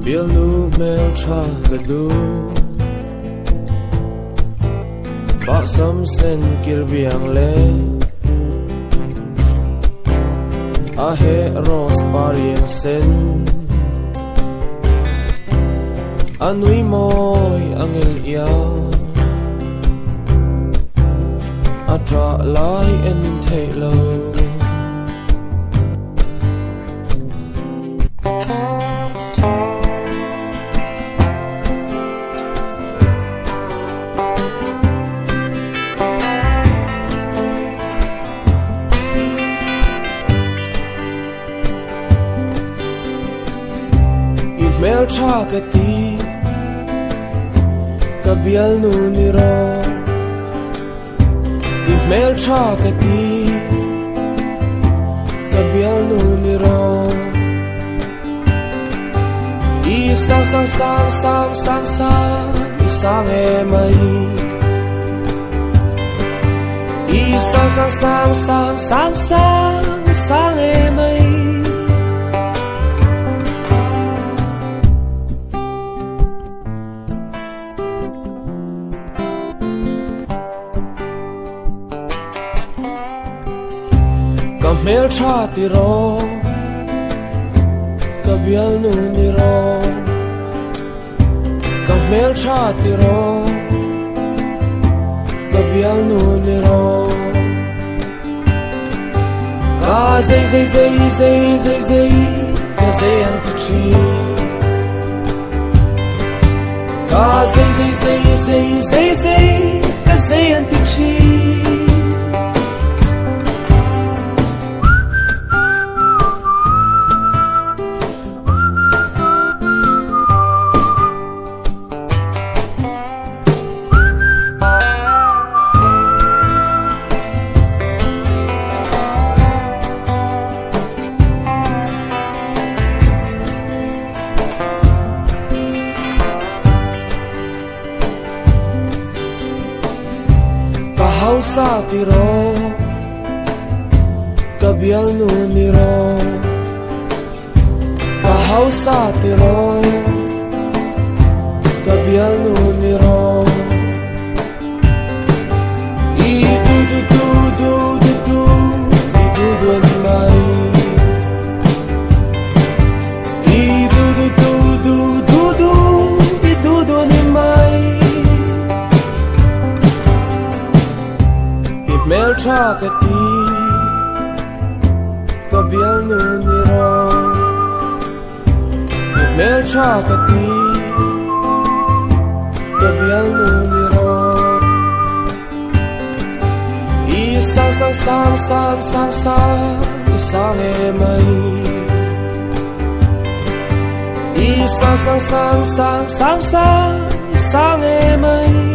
biel nu mel tha gadu ba sam sen kir biang le a he ros parien sen anui moi angel ia atra lai en thei lo mel tha ka ti ka bial nu ni ro mel tha ka ti ka bial nu ni ro i sang sang sang sang sang sang i sang e mai i sang sang sang sang sang sang i sang e mai mel tha ti ro ka bial nu ni ro ka mel tha ti ro ka bial nu ni ro ka zai zai zai zai zai zai ka zai an ti chi ka zai zai zai zai zai zai ka zai an ti chi sa ti ro ka bial nu ni ro ka hau sa ti ro ka bial nu ni ro i du du du du du du i du du ni mai i du du du du du du i du du ni mai mel tha ka ti ka bial nu ni ro mel tha ka ti ka bial nu ni ro i sang sang sang sang sang sang i sang e mai i sang sang sang sang sang sang i sang e mai